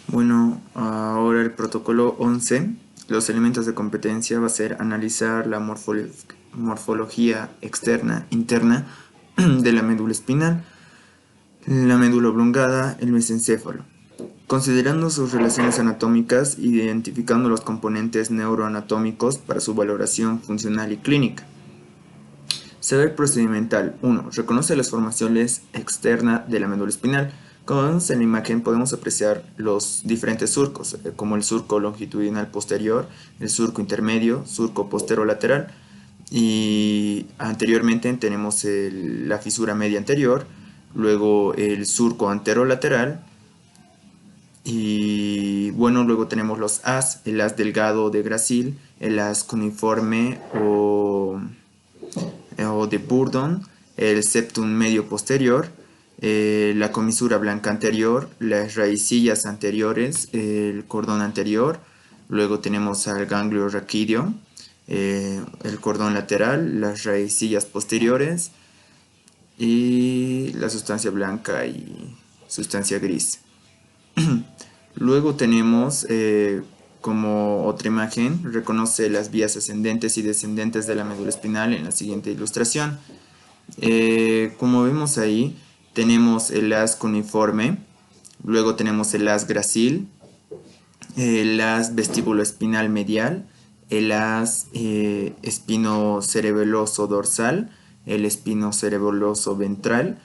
Bueno, ahora el protocolo 11, los elementos de competencia va a ser analizar la morfología externa, interna de la médula espinal, la médula oblongada, el mesencéfalo. Considerando sus relaciones anatómicas, identificando los componentes neuroanatómicos para su valoración funcional y clínica. Saber procedimental. 1. Reconoce las formaciones externas de la médula espinal. Como vemos en la imagen podemos apreciar los diferentes surcos, como el surco longitudinal posterior, el surco intermedio, surco posterolateral, y anteriormente tenemos la fisura media anterior, luego el surco anterolateral, y bueno, luego tenemos los as, el as delgado de Gracil, el as cuneiforme o de Bourdon, el septum medio posterior, la comisura blanca anterior, las raicillas anteriores, el cordón anterior, luego tenemos al ganglio raquídeo, el cordón lateral, las raicillas posteriores y la sustancia blanca y sustancia gris. Luego tenemos como otra imagen, reconoce las vías ascendentes y descendentes de la médula espinal en la siguiente ilustración. Como vemos ahí, tenemos el haz cuneiforme, luego tenemos el haz gracil, el haz vestíbulo-espinal medial, el haz espinocerebeloso dorsal, el espinocerebeloso ventral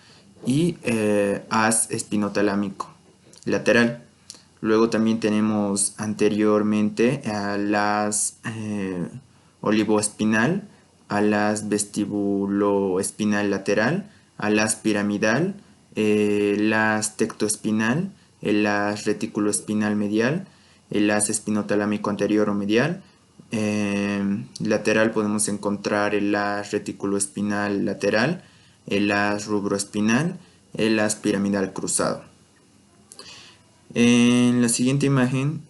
y haz espinotalámico lateral. Luego también tenemos anteriormente al haz olivoespinal, al haz vestibuloespinal lateral, al haz piramidal, el haz tectoespinal, el haz reticuloespinal medial, el haz espinotalámico anterior o medial. Lateral podemos encontrar el haz reticuloespinal lateral, el haz rubroespinal, el haz piramidal cruzado. En la siguiente imagen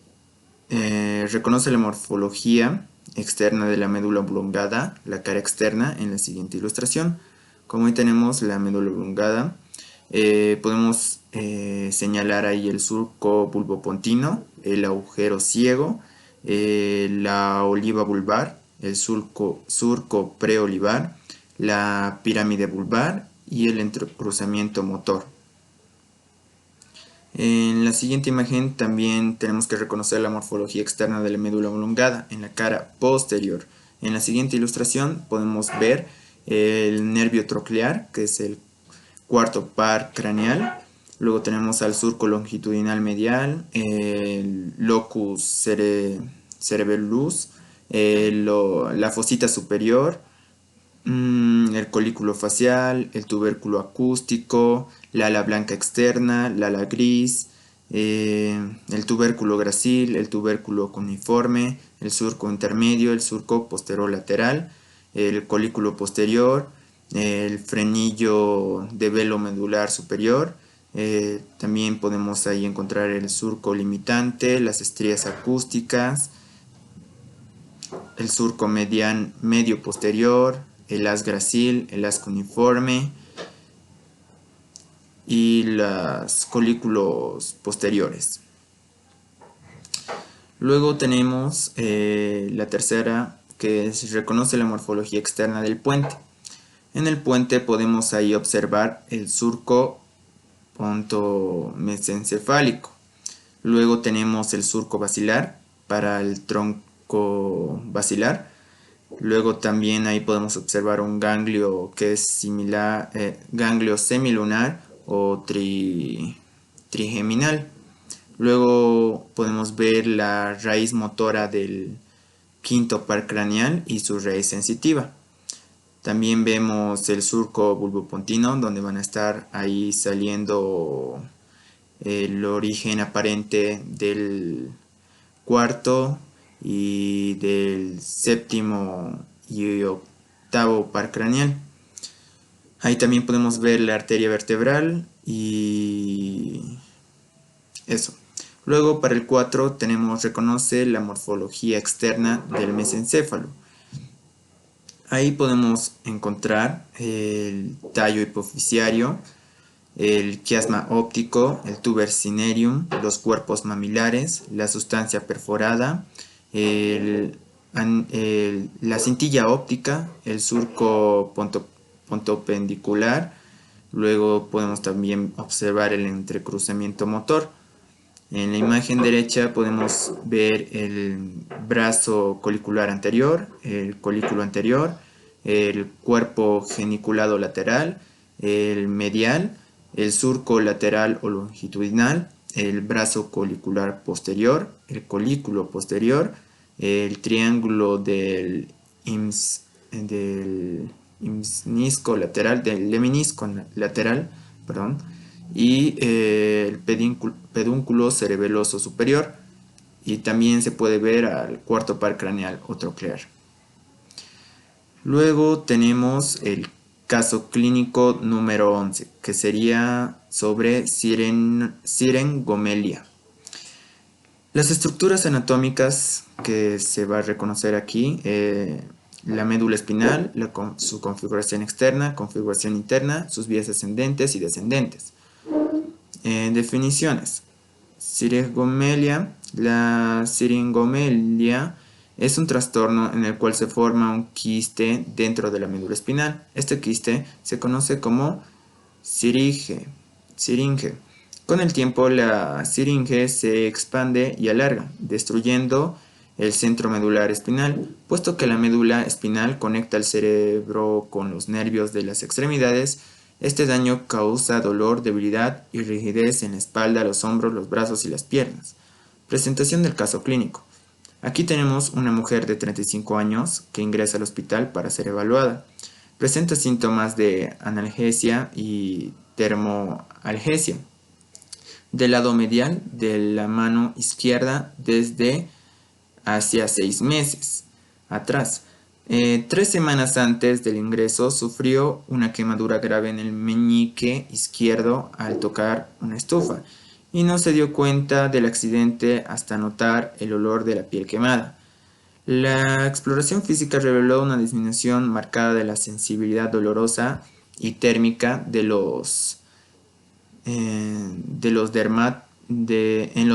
reconoce la morfología externa de la médula oblongada, la cara externa, en la siguiente ilustración. Como ahí tenemos la médula oblongada, podemos señalar ahí el surco bulbopontino, el agujero ciego, la oliva vulvar, el surco preolivar, la pirámide vulvar y el entrecruzamiento motor. En la siguiente imagen también tenemos que reconocer la morfología externa de la médula oblongada en la cara posterior. En la siguiente ilustración podemos ver el nervio troclear, que es el cuarto par craneal. Luego tenemos al surco longitudinal medial, el locus cerebellus, la fosita superior, el colículo facial, el tubérculo acústico, la ala blanca externa, la ala gris, el tubérculo gracil, el tubérculo cuneiforme, el surco intermedio, el surco posterolateral, el colículo posterior, el frenillo de velo medular superior. También podemos ahí encontrar el surco limitante, las estrías acústicas, el surco medio posterior, el haz gracil, el haz cuneiforme y los colículos posteriores. Luego tenemos la tercera, que reconoce la morfología externa del puente. En el puente podemos ahí observar el surco pontomesencefálico. Luego tenemos el surco basilar para el tronco basilar. Luego también ahí podemos observar un ganglio que es similar, ganglio semilunar o trigeminal. Luego podemos ver la raíz motora del quinto par craneal y su raíz sensitiva. También vemos el surco bulbopontino, donde van a estar ahí saliendo el origen aparente del cuarto y del séptimo y octavo par craneal. Ahí también podemos ver la arteria vertebral y eso. Luego para el 4 reconoce la morfología externa del mesencéfalo. Ahí podemos encontrar el tallo hipofisiario, el quiasma óptico, el tuber cinereum, los cuerpos mamilares, la sustancia perforada, la cintilla óptica, el surco pontopendicular. Luego podemos también observar el entrecruzamiento motor. En la imagen derecha podemos ver el brazo colicular anterior, el colículo anterior, el cuerpo geniculado lateral, el medial, el surco lateral o longitudinal, el brazo colicular posterior, el colículo posterior, el triángulo del lemnisco lateral, perdón, y el pedúnculo cerebeloso superior, y también se puede ver al cuarto par craneal o troclear. Luego tenemos el caso clínico número 11, que sería sobre sirengomelia. Las estructuras anatómicas que se va a reconocer aquí, la médula espinal, su configuración externa, configuración interna, sus vías ascendentes y descendentes. Definiciones. Siringomelia. La siringomelia es un trastorno en el cual se forma un quiste dentro de la médula espinal. Este quiste se conoce como siringe. Con el tiempo la siringe se expande y alarga, destruyendo el centro medular espinal, puesto que la médula espinal conecta el cerebro con los nervios de las extremidades. Este daño causa dolor, debilidad y rigidez en la espalda, los hombros, los brazos y las piernas. Presentación del caso clínico. Aquí tenemos una mujer de 35 años que ingresa al hospital para ser evaluada. Presenta síntomas de analgesia y termoalgesia del lado medial de la mano izquierda desde hacia 6 meses atrás. 3 semanas antes del ingreso sufrió una quemadura grave en el meñique izquierdo al tocar una estufa y no se dio cuenta del accidente hasta notar el olor de la piel quemada. La exploración física reveló una disminución marcada de la sensibilidad dolorosa y térmica en los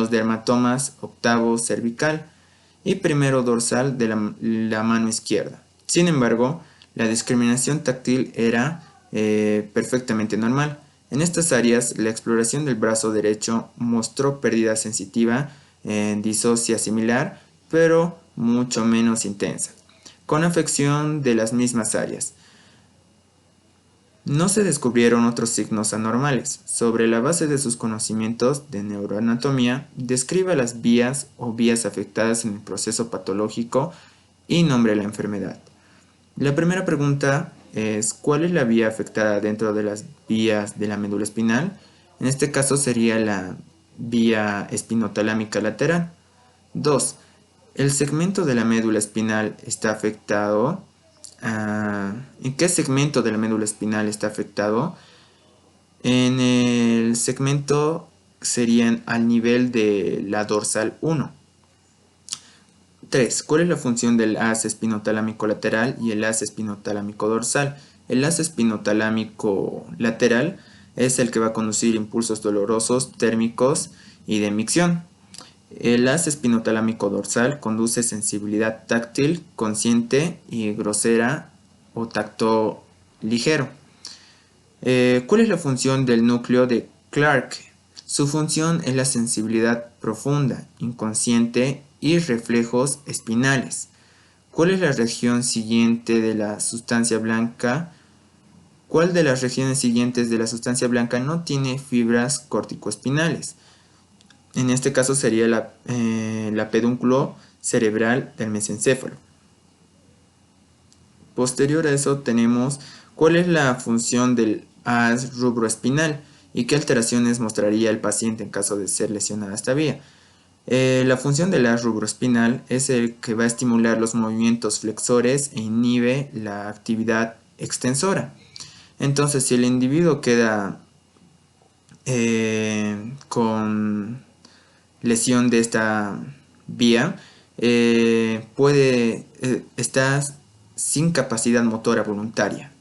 dermatomas octavo cervical y primero dorsal de la mano izquierda. Sin embargo, la discriminación táctil era perfectamente normal. En estas áreas, la exploración del brazo derecho mostró pérdida sensitiva en disocia similar, pero mucho menos intensa, con afección de las mismas áreas. No se descubrieron otros signos anormales. Sobre la base de sus conocimientos de neuroanatomía, describe las vías o vías afectadas en el proceso patológico y nombre la enfermedad. La primera pregunta es: ¿cuál es la vía afectada dentro de las vías de la médula espinal? En este caso sería la vía espinotalámica lateral. 2. ¿El segmento de la médula espinal está afectado? ¿En qué segmento de la médula espinal está afectado? En el segmento serían al nivel de la dorsal 1. 3. ¿Cuál es la función del haz espinotalámico lateral y el haz espinotalámico dorsal? El haz espinotalámico lateral es el que va a conducir impulsos dolorosos, térmicos y de micción. El haz espinotalámico dorsal conduce sensibilidad táctil, consciente y grosera o tacto ligero. ¿Cuál es la función del núcleo de Clark? Su función es la sensibilidad profunda, inconsciente y reflejos espinales. ¿Cuál es la región siguiente de la sustancia blanca? ¿Cuál de las regiones siguientes de la sustancia blanca no tiene fibras corticoespinales? En este caso sería la pedúnculo cerebral del mesencéfalo. Posterior a eso tenemos cuál es la función del haz rubroespinal y qué alteraciones mostraría el paciente en caso de ser lesionada esta vía. La función del haz rubroespinal es el que va a estimular los movimientos flexores e inhibe la actividad extensora. Entonces, si el individuo queda con lesión de esta vía, puede estar sin capacidad motora voluntaria.